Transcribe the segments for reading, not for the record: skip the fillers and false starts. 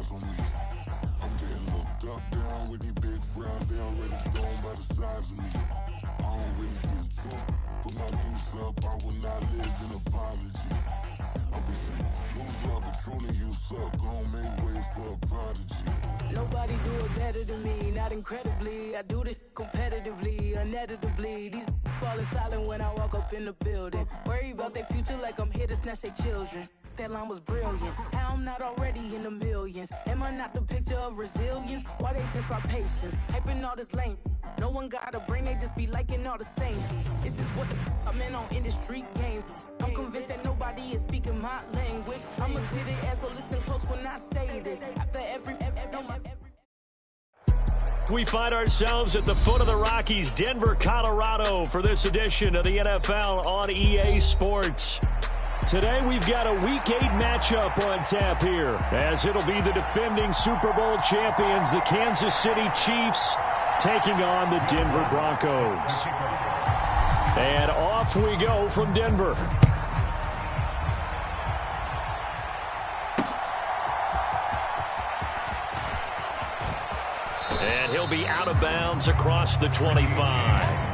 eyes on me. I'm getting looked up, down with these big frowns. They already gone by the size of me. I don't really get too, put my goose up. I will not live in apology. Obviously, lose love, but truly you suck. Gon' make way for a prodigy. Nobody do it better than me, not incredibly. I do this competitively, uneditably. These falling silent when I walk up in the building. Worry about their future like I'm here to snatch their children. That line was brilliant. How I'm not already in the millions? Am I not the picture of resilience? Why they test my patience? Hyping all this lame. No one got a brain, they just be liking all the same. Is this what the I'm in on industry games? I'm convinced that nobody is speaking my language. I'm a good ass, so listen close when I say this. After every We find ourselves at the foot of the Rockies, Denver, Colorado, for this edition of the NFL on EA Sports. Today we've got a Week 8 matchup on tap here, as it'll be the defending Super Bowl champions, the Kansas City Chiefs, taking on the Denver Broncos. And off we go from Denver. And he'll be out of bounds across the 25.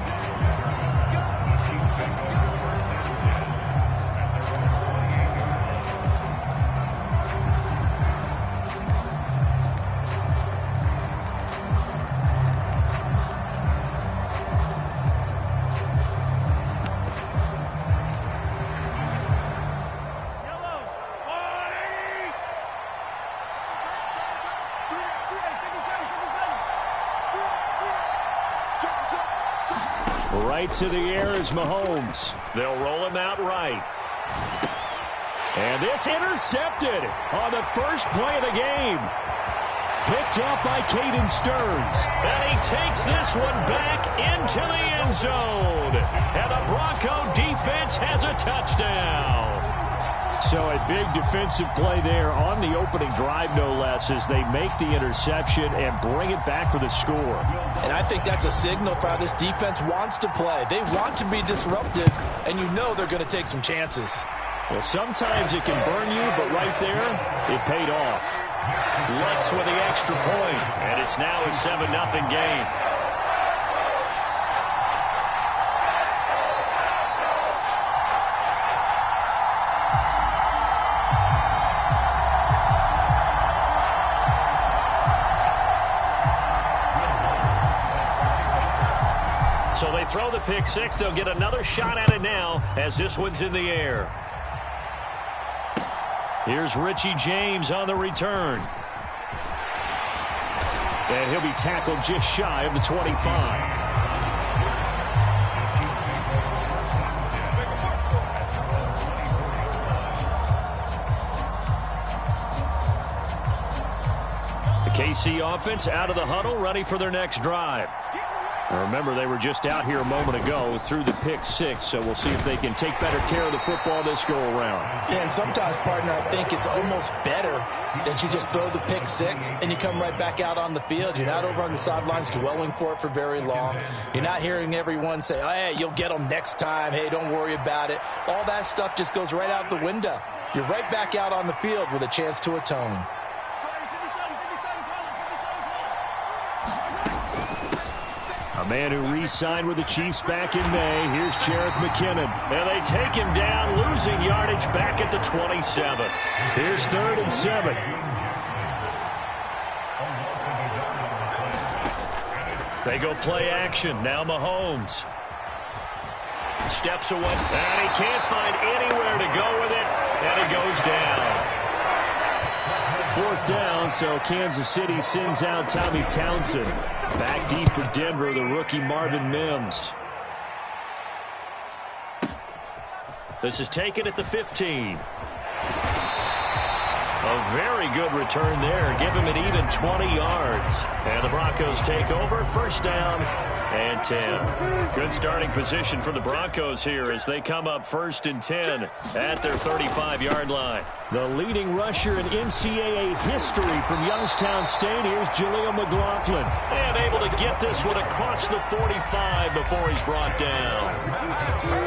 Right to the air is Mahomes. They'll roll him out right. And this intercepted on the first play of the game. Picked up by Caden Stearns. And he takes this one back into the end zone. And the Bronco defense has a touchdown. So a big defensive play there on the opening drive, no less, as they make the interception and bring it back for the score. And I think that's a signal for how this defense wants to play. They want to be disruptive, and you know they're going to take some chances. Well, sometimes it can burn you, but right there, it paid off. Lutz with the extra point, and it's now a 7-0 game. So they throw the pick six. They'll get another shot at it now as this one's in the air. Here's Richie James on the return. And he'll be tackled just shy of the 25. The KC offense out of the huddle, ready for their next drive. Now remember, they were just out here a moment ago through the pick six, so we'll see if they can take better care of the football this go-around. Yeah, and sometimes, partner, I think it's almost better that you just throw the pick six and you come right back out on the field. You're not over on the sidelines dwelling for it for very long. You're not hearing everyone say, oh, hey, you'll get them next time. Hey, don't worry about it. All that stuff just goes right out the window. You're right back out on the field with a chance to atone. A man who re-signed with the Chiefs back in May. Here's Jerick McKinnon. And they take him down, losing yardage back at the 27. Here's 3rd and 7. They go play action. Now Mahomes. Steps away. And he can't find anywhere to go with it. And he goes down. 4th down, so Kansas City sends out Tommy Townsend. Back deep for Denver, the rookie Marvin Mims. This is taken at the 15. A very good return there. Give him an even 20 yards. And the Broncos take over. 1st down and 10. Good starting position for the Broncos here as they come up 1st and 10 at their 35-yard line. The leading rusher in NCAA history from Youngstown State. Here's Jaleel McLaughlin. And able to get this one across the 45 before he's brought down.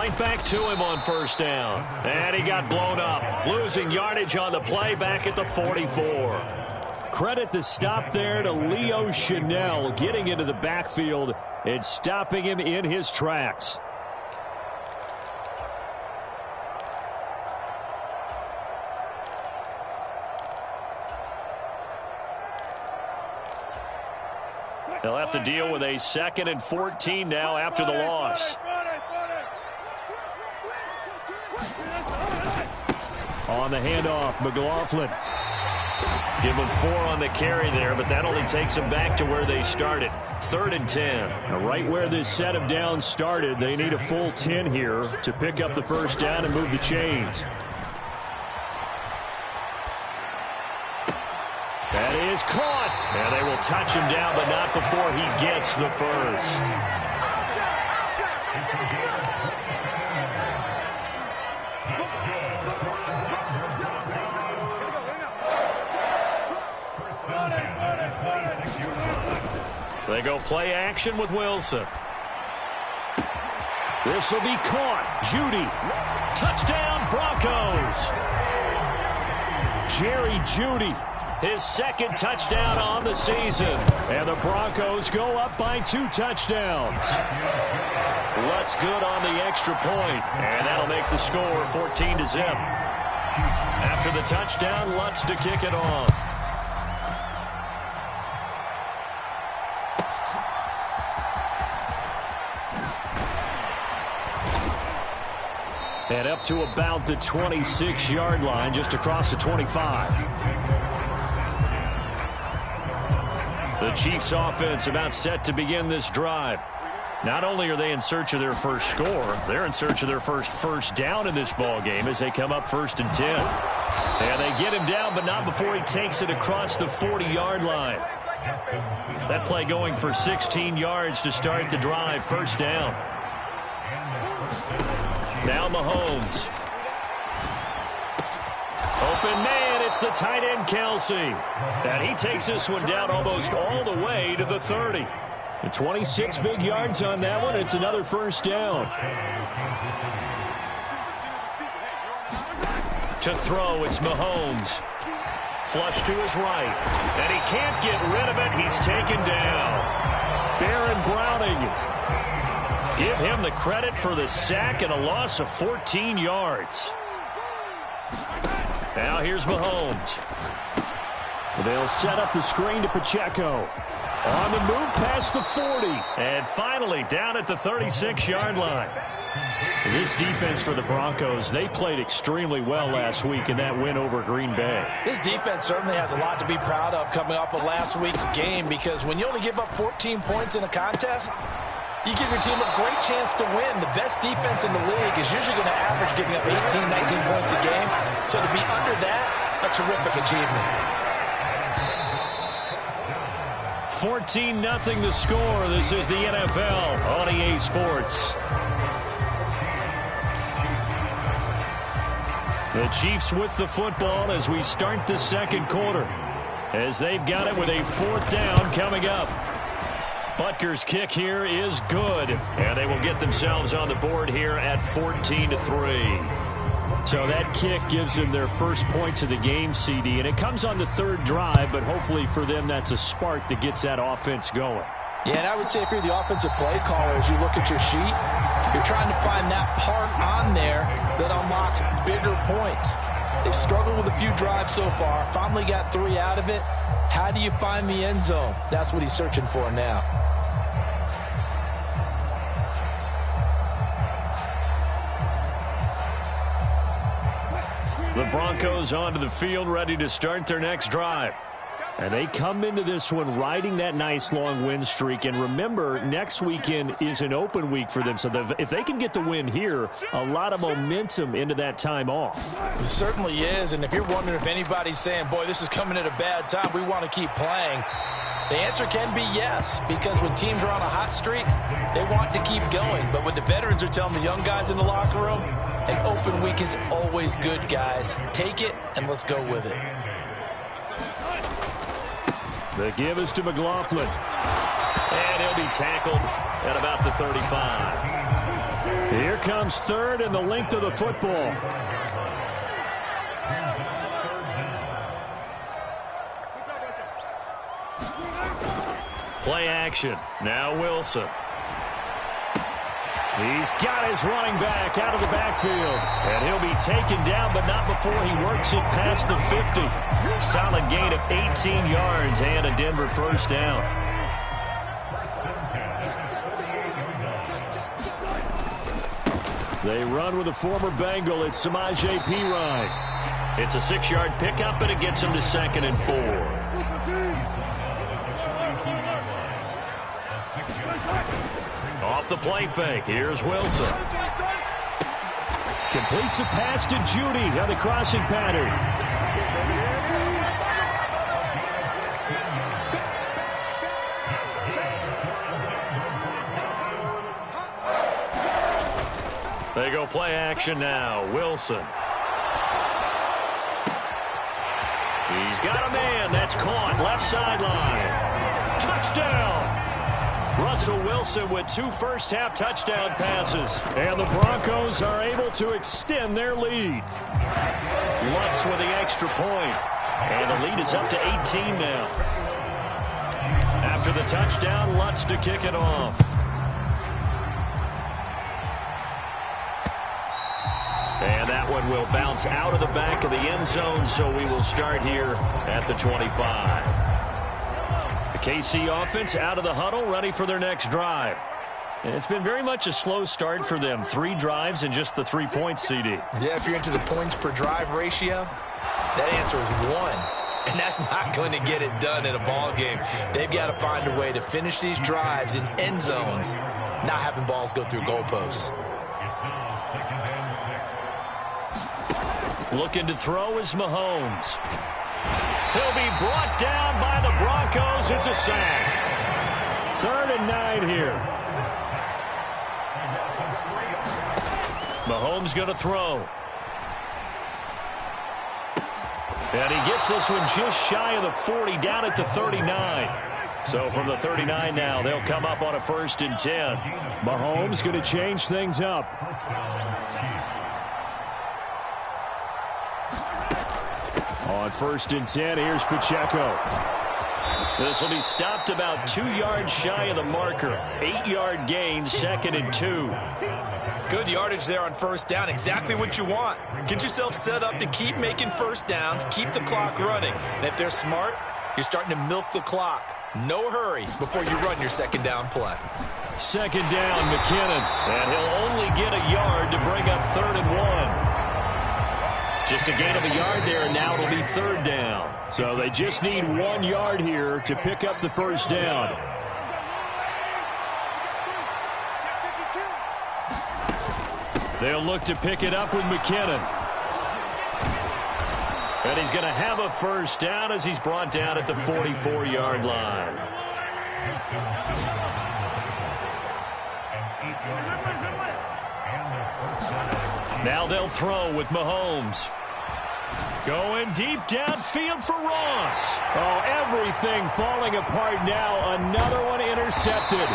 right back to him on first down. And he got blown up, losing yardage on the play back at the 44. Credit the stop there to Leo Chanel, getting into the backfield and stopping him in his tracks. They'll have to deal with a 2nd and 14 now after the loss. On the handoff, McLaughlin. Give them 4 on the carry there, but that only takes them back to where they started. 3rd and 10. Now, right where this set of downs started, they need a full 10 here to pick up the first down and move the chains. That is caught. And they will touch him down, but not before he gets the first. They go play action with Wilson. This will be caught. Judy. Touchdown, Broncos. Jerry Judy. His 2nd touchdown on the season. And the Broncos go up by 2 touchdowns. Lutz good on the extra point. And that'll make the score 14-0. After the touchdown, Lutz to kick it off. And up to about the 26-yard line, just across the 25. The Chiefs offense about set to begin this drive. Not only are they in search of their first score, they're in search of their first down in this ball game as they come up 1st and 10. And they get him down, but not before he takes it across the 40-yard line. That play going for 16 yards to start the drive, 1st down. Now Mahomes. Open man, it's the tight end, Kelsey. And he takes this one down almost all the way to the 30. The 26 big yards on that one. It's another 1st down. To throw, it's Mahomes. Flush to his right. And he can't get rid of it. He's taken down. Baron Browning. Give him the credit for the sack and a loss of 14 yards. Now here's Mahomes. They'll set up the screen to Pacheco. On the move past the 40. And finally down at the 36-yard line. This defense for the Broncos, they played extremely well last week in that win over Green Bay. This defense certainly has a lot to be proud of coming off of last week's game, because when you only give up 14 points in a contest, you give your team a great chance to win. The best defense in the league is usually going to average giving up 18, 19 points a game. So to be under that, a terrific achievement. 14-0 the score. This is the NFL on EA Sports. The Chiefs with the football as we start the 2nd quarter, as they've got it with a 4th down coming up. Butker's kick here is good, and they will get themselves on the board here at 14-3. So that kick gives them their first points of the game, CD, and it comes on the 3rd drive, but hopefully for them that's a spark that gets that offense going. Yeah, and I would say if you're the offensive play caller, as you look at your sheet, you're trying to find that part on there that unlocks bigger points. They've struggled with a few drives so far, finally got 3 out of it. How do you find the end zone? That's what he's searching for now. The Broncos onto the field, ready to start their next drive. And they come into this one riding that nice long win streak. And remember, next weekend is an open week for them. So if they can get the win here, a lot of momentum into that time off. It certainly is. And if you're wondering if anybody's saying, boy, this is coming at a bad time, we want to keep playing, the answer can be yes. Because when teams are on a hot streak, they want to keep going. But what the veterans are telling the young guys in the locker room, an open week is always good, guys. Take it, and let's go with it. The give is to McLaughlin. And he'll be tackled at about the 35. Here comes third and the length of the football. Play action. Now Wilson. He's got his running back out of the backfield. And he'll be taken down, but not before he works it past the 50. Solid gain of 18 yards and a Denver first down. They run with a former Bengal. It's Samaje Perine. It's a 6-yard pickup, and it gets him to 2nd and 4. Off the play fake. Here's Wilson. Completes the pass to Judy on the crossing pattern. They go play action now. Wilson. He's got a man. That's caught. Left sideline. Touchdown. Russell Wilson with 2 first-half touchdown passes. And the Broncos are able to extend their lead. Lutz with the extra point. And the lead is up to 18 now. After the touchdown, Lutz to kick it off. And that one will bounce out of the back of the end zone, so we will start here at the 25. The KC offense out of the huddle, ready for their next drive. And it's been very much a slow start for them. 3 drives and just the 3 points, CD. Yeah, if you're into the points per drive ratio, that answer is 1. And that's not going to get it done in a ball game. They've got to find a way to finish these drives in end zones, not having balls go through goalposts. Looking to throw is Mahomes. He'll be brought down by the Broncos. It's a sack. 3rd and 9 here. Mahomes going to throw. And he gets this one just shy of the 40, down at the 39. So from the 39 now, they'll come up on a 1st and 10. Mahomes going to change things up. On 1st and 10, here's Pacheco. This will be stopped about 2 yards shy of the marker. 8-yard gain, 2nd and 2. Good yardage there on 1st down. Exactly what you want. Get yourself set up to keep making 1st downs, keep the clock running. And if they're smart, you're starting to milk the clock. No hurry before you run your 2nd down play. 2nd down, McKinnon. And he'll only get a yard to bring up 3rd and 1. Just a gain of a yard there, and now it'll be 3rd down. So they just need 1 yard here to pick up the 1st down. They'll look to pick it up with McKinnon. And he's going to have a 1st down as he's brought down at the 44-yard line. Now they'll throw with Mahomes. Going deep downfield for Ross. Oh, everything falling apart now. Another one intercepted.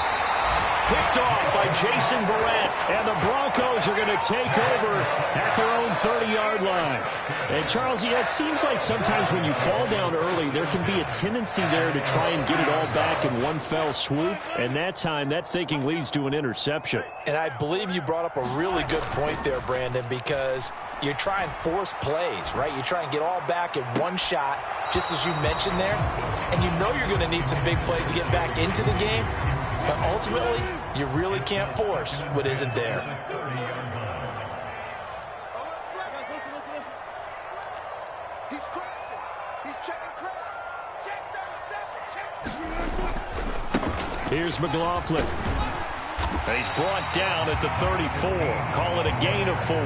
Picked off by Jason Verrett. And the Broncos are going to take over at their own 30-yard line. And, Charles, yeah, it seems like sometimes when you fall down early, there can be a tendency there to try and get it all back in one fell swoop. And that time, that thinking leads to an interception. And I believe you brought up a really good point there, Brandon, because you try and force plays, right? You try and get all back in one shot, just as you mentioned there. And you know you're going to need some big plays to get back into the game. But ultimately, you really can't force what isn't there. He's crossing. He's checking crowd. Here's McLaughlin. He's brought down at the 34. Call it a gain of 4.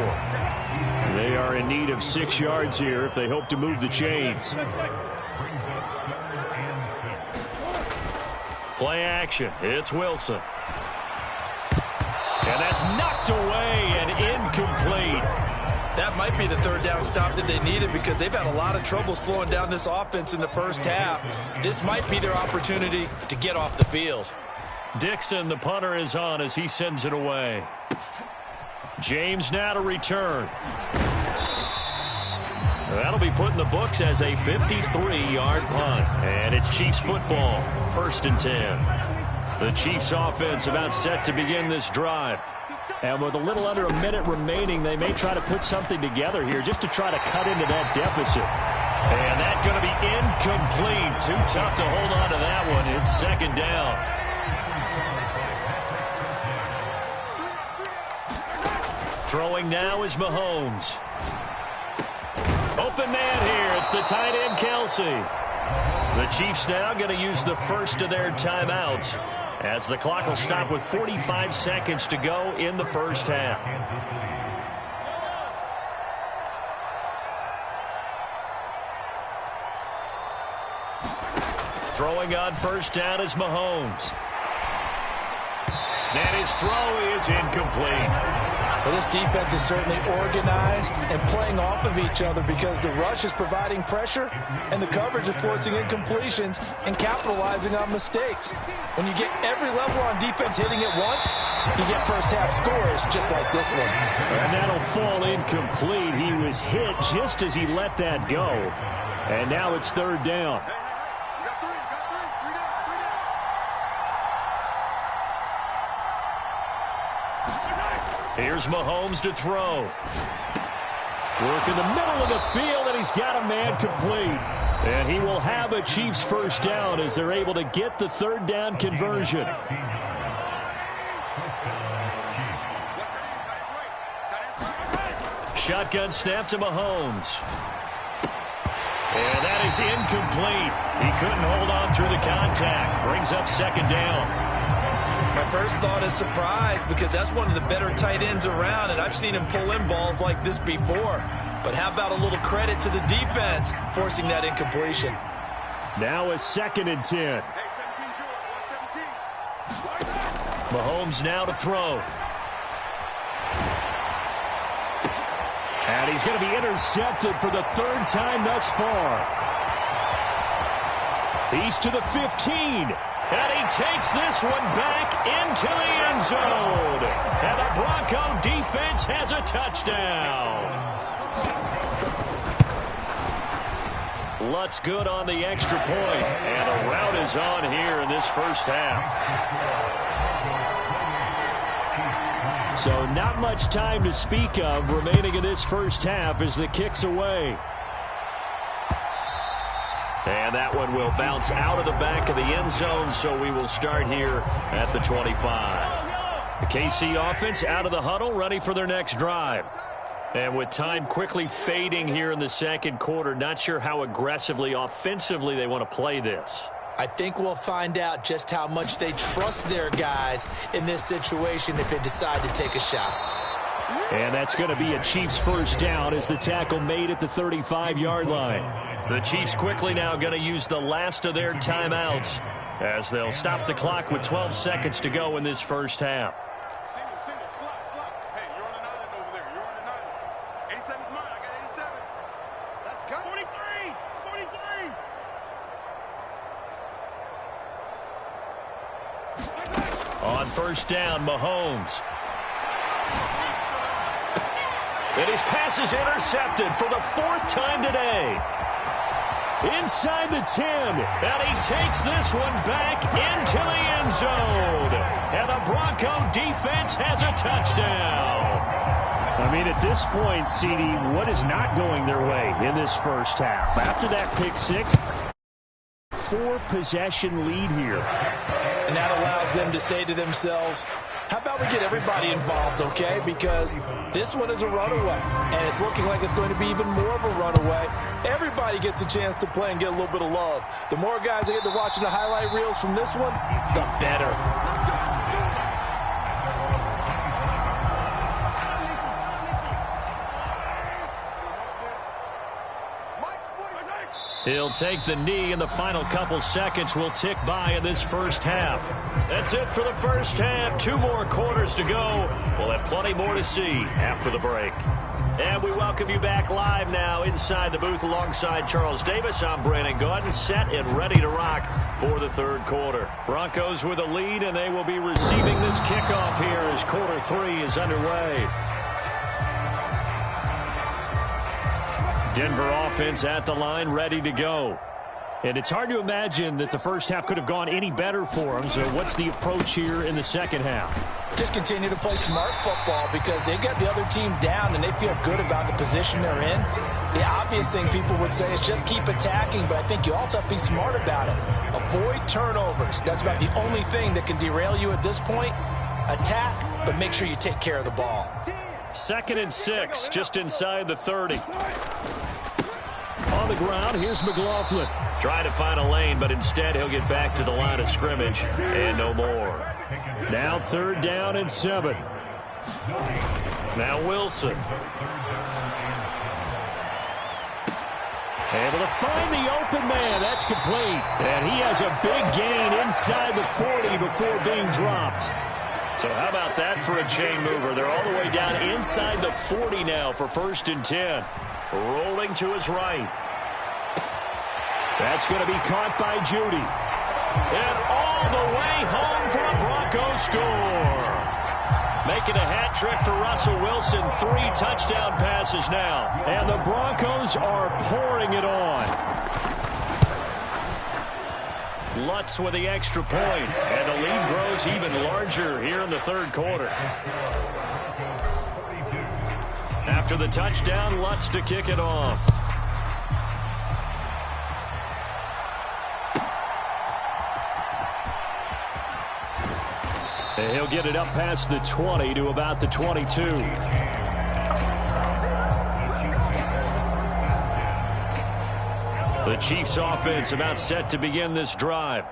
They are in need of 6 yards here if they hope to move the chains. Play action. It's Wilson. And that's knocked away and incomplete. That might be the 3rd down stop that they needed because they've had a lot of trouble slowing down this offense in the 1st half. This might be their opportunity to get off the field. Dixon, the punter, is on as he sends it away. James now to return. That'll be put in the books as a 53-yard punt. And it's Chiefs football, 1st and 10. The Chiefs offense about set to begin this drive. And with a little under a minute remaining, they may try to put something together here just to try to cut into that deficit. And that's going to be incomplete. Too tough to hold on to that one. It's 2nd down. Throwing now is Mahomes. Open man here. It's the tight end, Kelsey. The Chiefs now going to use the first of their timeouts as the clock will stop with 45 seconds to go in the first half. Throwing on 1st down is Mahomes. And his throw is incomplete. Well, this defense is certainly organized and playing off of each other because the rush is providing pressure and the coverage is forcing incompletions and capitalizing on mistakes. When you get every level on defense hitting it once, you get first-half scores just like this one. And that'll fall incomplete. He was hit just as he let that go. And now it's 3rd down. Here's Mahomes to throw. Work in the middle of the field, and he's got a man complete. And he will have a Chiefs first down as they're able to get the 3rd down conversion. Shotgun snap to Mahomes. And that is incomplete. He couldn't hold on through the contact. Brings up 2nd down. My first thought is surprise because that's one of the better tight ends around, and I've seen him pull in balls like this before. But how about a little credit to the defense forcing that incompletion? Now a 2nd and 10. Mahomes now to throw. And he's going to be intercepted for the 3rd time thus far. He's to the 15. And he takes this one back into the end zone. And the Bronco defense has a touchdown. Lutz good on the extra point. And a rout is on here in this first half. So not much time to speak of remaining in this first half as the kick's away. And that one will bounce out of the back of the end zone, so we will start here at the 25. The KC offense out of the huddle, ready for their next drive. And with time quickly fading here in the 2nd quarter, not sure how aggressively, offensively they want to play this. I think we'll find out just how much they trust their guys in this situation if they decide to take a shot. And that's going to be a Chiefs first down as the tackle made at the 35-yard line. The Chiefs quickly now going to use the last of their timeouts as they'll stop the clock with 12 seconds to go in this first half. Single, slot. Hey, you're on an island over there. You're on an island. 87's mine. I got 87. Let's go. 43. On 1st down, Mahomes. And his pass is intercepted for the 4th time today. Inside the 10, and he takes this one back into the end zone. And the Bronco defense has a touchdown. I mean, at this point, CD, what is not going their way in this first half? After that pick 6, 4-possession lead here. And that allows them to say to themselves, how about we get everybody involved, okay? Because this one is a runaway, and it's looking like it's going to be even more of a runaway. Everybody gets a chance to play and get a little bit of love. The more guys that get to watching the highlight reels from this one, the better. He'll take the knee, and the final couple seconds will tick by in this first half. That's it for the first half. 2 more quarters to go. We'll have plenty more to see after the break. And we welcome you back live now inside the booth alongside Charles Davis. I'm Brandon Gordon, set and ready to rock for the 3rd quarter. Broncos with a lead, and they will be receiving this kickoff here as quarter 3 is underway. Denver offense at the line, ready to go. And it's hard to imagine that the first half could have gone any better for them. So what's the approach here in the second half? Just continue to play smart football because they get the other team down and they feel good about the position they're in. The obvious thing people would say is just keep attacking, but I think you also have to be smart about it. Avoid turnovers. That's about the only thing that can derail you at this point. Attack, but make sure you take care of the ball. 2nd and 6, just inside the 30. On the ground, here's McLaughlin. Trying to find a lane, but instead he'll get back to the line of scrimmage and no more. Now 3rd down and 7. Now Wilson. Able to find the open man. That's complete. And he has a big gain inside the 40 before being dropped. So how about that for a chain mover? They're all the way down inside the 40 now for 1st and 10. Rolling to his right. That's going to be caught by Judy. And all the way home for a Broncos score. Making a hat trick for Russell Wilson. 3 touchdown passes now. And the Broncos are pouring it on. Lutz with the extra point. And the lead grows even larger here in the 3rd quarter. After the touchdown, Lutz to kick it off. And he'll get it up past the 20 to about the 22. The Chiefs offense about set to begin this drive.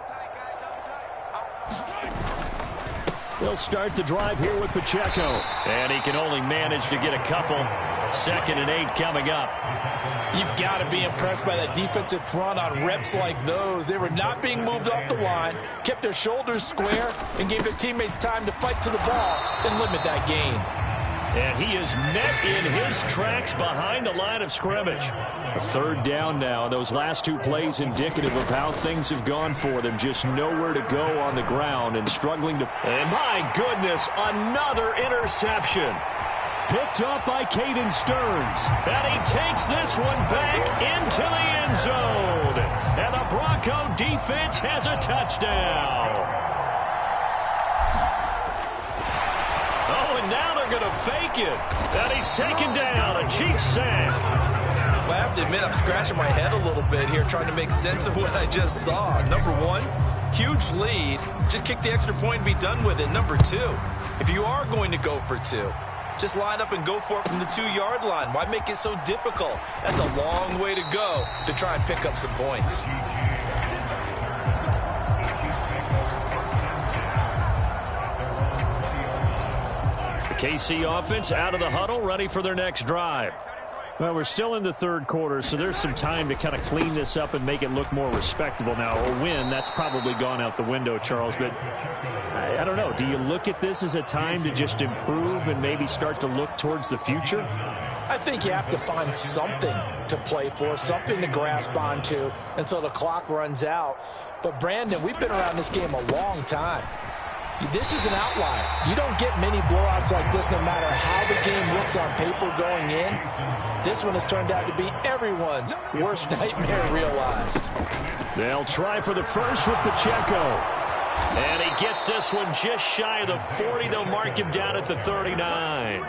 They'll start the drive here with Pacheco. And he can only manage to get a couple. 2nd and 8 coming up. You've got to be impressed by that defensive front on reps like those. They were not being moved off the line, kept their shoulders square, and gave their teammates time to fight to the ball and limit that gain. And he is met in his tracks behind the line of scrimmage. A 3rd down now. Those last 2 plays indicative of how things have gone for them. Just nowhere to go on the ground and struggling to... And my goodness, another interception. Picked up by Caden Stearns. And he takes this one back into the end zone. And the Bronco defense has a touchdown. Oh, and now they're going to fake it. And he's taken down. A Chiefs sack. Well, I have to admit, I'm scratching my head a little bit here trying to make sense of what I just saw. Number 1, huge lead. Just kick the extra point and be done with it. Number 2, if you are going to go for 2, just line up and go for it from the 2-yard line. Why make it so difficult? That's a long way to go to try and pick up some points. The KC offense out of the huddle, ready for their next drive. Well, we're still in the 3rd quarter, so there's some time to kind of clean this up and make it look more respectable now. A win, that's probably gone out the window, Charles, but I don't know. Do you look at this as a time to just improve and maybe start to look towards the future? I think you have to find something to play for, something to grasp onto until the clock runs out. But, Brandon, we've been around this game a long time. This is an outlier. You don't get many blowouts like this no matter how the game looks on paper going in. This one has turned out to be everyone's worst nightmare realized. They'll try for the first with Pacheco. And he gets this one just shy of the 40. They'll mark him down at the 39.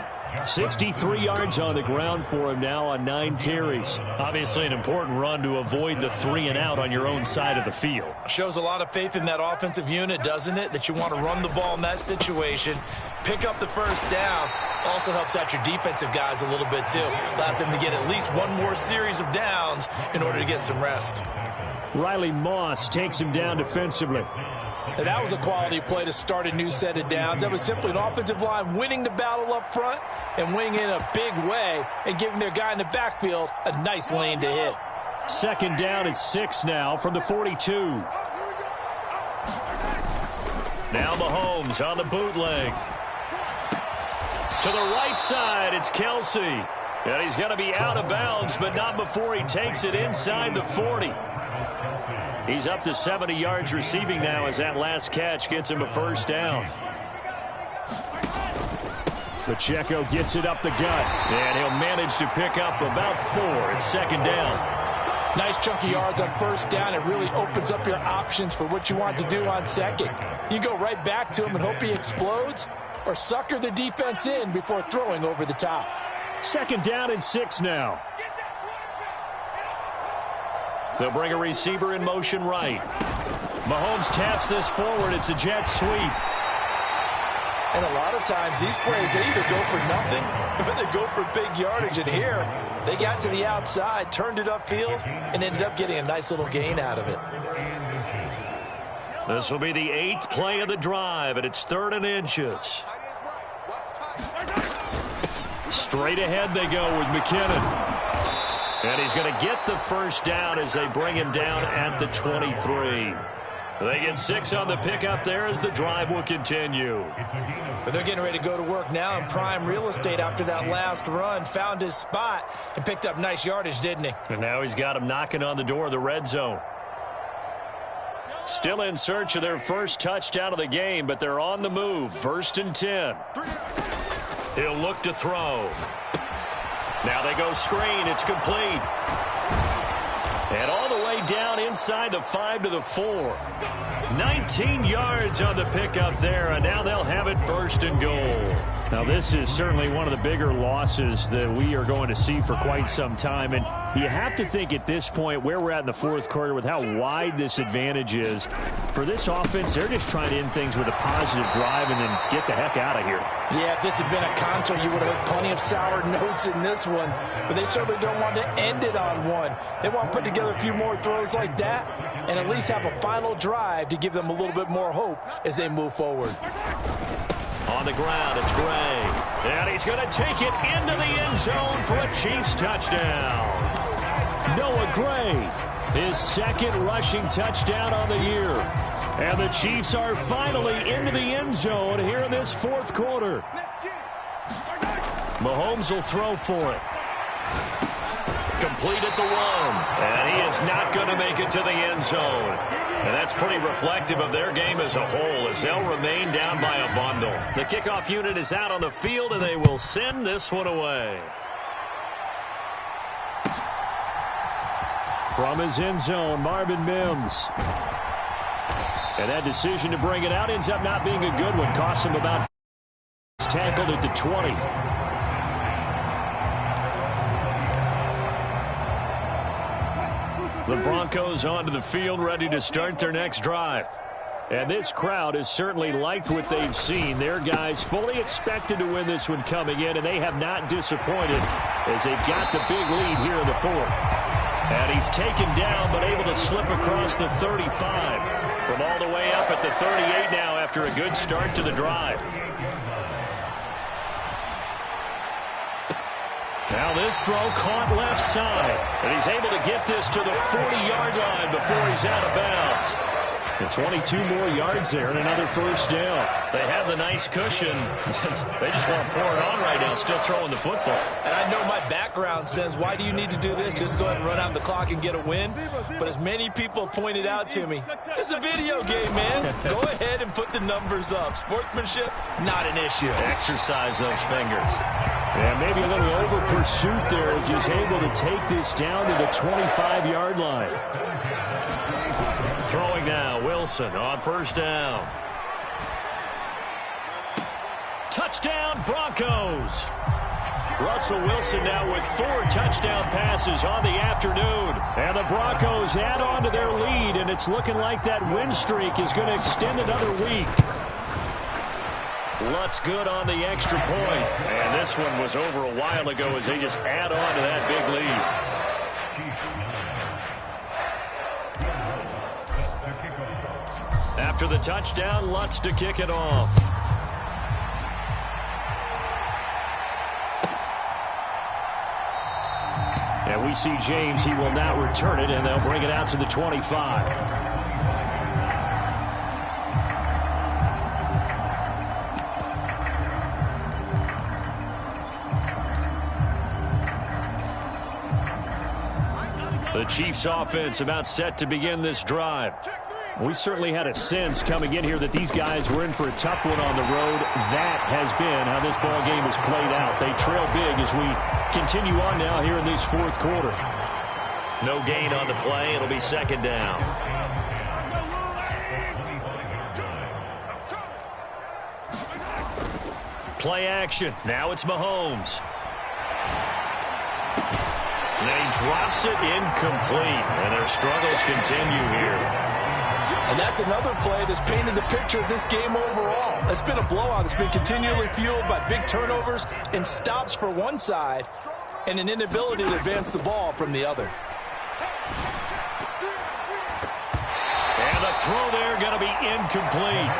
63 yards on the ground for him now on 9 carries. Obviously an important run to avoid the 3 and out on your own side of the field. Shows a lot of faith in that offensive unit, doesn't it? That you want to run the ball in that situation. Pick up the first down. Also helps out your defensive guys a little bit too. Allows them to get at least one more series of downs in order to get some rest. Riley Moss takes him down defensively. And that was a quality play to start a new set of downs. That was simply an offensive line winning the battle up front and winning in a big way and giving their guy in the backfield a nice lane to hit. 2nd down and 6 now from the 42. Now Mahomes on the bootleg. To the right side, it's Kelsey. And he's going to be out of bounds, but not before he takes it inside the 40. He's up to 70 yards receiving now as that last catch gets him a first down. Pacheco gets it up the gut, and he'll manage to pick up about 4. It's second down. Nice chunky yards on first down. It really opens up your options for what you want to do on second. You go right back to him and hope he explodes, or sucker the defense in before throwing over the top. Second down and 6 now. They'll bring a receiver in motion right. Mahomes taps this forward. It's a jet sweep. And a lot of times these plays, they either go for nothing or they go for big yardage. And here, they got to the outside, turned it upfield, and ended up getting a nice little gain out of it. This will be the 8th play of the drive, and it's 3rd and inches. Straight ahead they go with McKinnon. And he's going to get the first down as they bring him down at the 23. They get 6 on the pickup there as the drive will continue. But they're getting ready to go to work now in prime real estate after that last run. Found his spot and picked up nice yardage, didn't he? And now he's got him knocking on the door of the red zone. Still in search of their first touchdown of the game, but they're on the move. 1st and 10. He'll look to throw. Now they go screen. It's complete. And all the way down inside the 5 to the 4. 19 yards on the pickup there, and now they'll have it 1st and goal. Now this is certainly one of the bigger losses that we are going to see for quite some time, and you have to think at this point where we're at in the 4th quarter with how wide this advantage is. For this offense, they're just trying to end things with a positive drive and then get the heck out of here. Yeah, if this had been a concert, you would have heard plenty of sour notes in this one, but they certainly don't want to end it on one. They want to put together a few more throws like that and at least have a final drive to give them a little bit more hope as they move forward. On the ground, it's Gray. And he's going to take it into the end zone for a Chiefs touchdown. Noah Gray, his 2nd rushing touchdown on the year. And the Chiefs are finally into the end zone here in this 4th quarter. Mahomes will throw for it. Complete at the 1. And he is not going to make it to the end zone. And that's pretty reflective of their game as a whole, as they'll remain down by a bundle. The kickoff unit is out on the field, and they will send this one away. From his end zone, Marvin Mims. And that decision to bring it out ends up not being a good one. Cost him about. Tackled at the 20. The Broncos onto the field, ready to start their next drive. And this crowd has certainly liked what they've seen. Their guys fully expected to win this one coming in, and they have not disappointed as they've got the big lead here in the 4th. And he's taken down, but able to slip across the 35. From all the way up at the 38 now after a good start to the drive. Now this throw caught left side. And he's able to get this to the 40-yard line before he's out of bounds. And 22 more yards there and another first down. They have the nice cushion. They just want to pour it on right now, still throwing the football. And I know my background says, why do you need to do this? Just go ahead and run out the clock and get a win. But as many people pointed out to me, this is a video game, man. Go ahead and put the numbers up. Sportsmanship, not an issue. Exercise those fingers. Yeah, maybe a little over pursuit there as he's able to take this down to the 25-yard line. Throwing now, Wilson on first down. Touchdown, Broncos. Russell Wilson now with 4 touchdown passes on the afternoon. And the Broncos add on to their lead, and it's looking like that win streak is going to extend another week. Lutz good on the extra point. And this one was over a while ago as they just add on to that big lead. After the touchdown, Lutz to kick it off. And we see James. He will now return it, and they'll bring it out to the 25. The Chiefs offense about set to begin this drive. We certainly had a sense coming in here that these guys were in for a tough one on the road. That has been how this ball game has played out. They trail big as we continue on now here in this fourth quarter. No gain on the play. It'll be second down. Play action. Now it's Mahomes. And he drops it incomplete. And their struggles continue here. And that's another play that's painted the picture of this game overall. It's been a blowout. It's been continually fueled by big turnovers and stops for one side and an inability to advance the ball from the other. And the throw there going to be incomplete.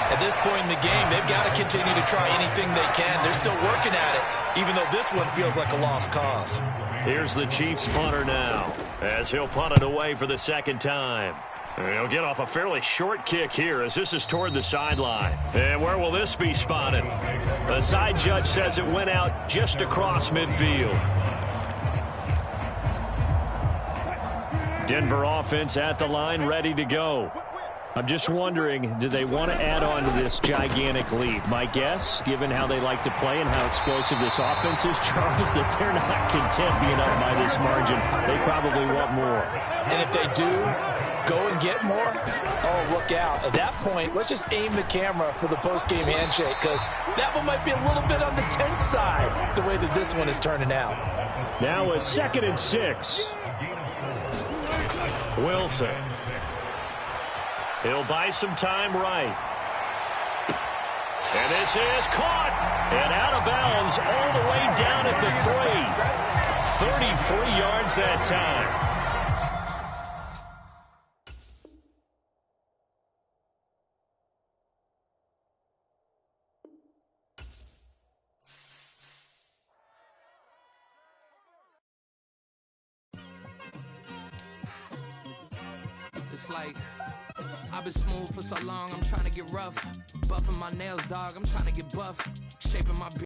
At this point in the game, they've got to continue to try anything they can. They're still working at it, even though this one feels like a lost cause. Here's the Chiefs punter now, as he'll punt it away for the second time. And he'll get off a fairly short kick here as this is toward the sideline. And where will this be spotted? The side judge says it went out just across midfield. Denver offense at the line, ready to go. I'm just wondering, do they want to add on to this gigantic lead? My guess, given how they like to play and how explosive this offense is, Charles, that they're not content being up by this margin. They probably want more. And if they do go and get more, oh, look out. At that point, let's just aim the camera for the post-game handshake, because that one might be a little bit on the tense side, the way that this one is turning out. Now a 2nd and 6. Wilson. He'll buy some time right. And this is caught. And out of bounds all the way down at the 3. 33 yards that time. Just like I've been smooth for so long, I'm trying to get rough. Buffing my nails, dog, I'm trying to get buff. Shaping my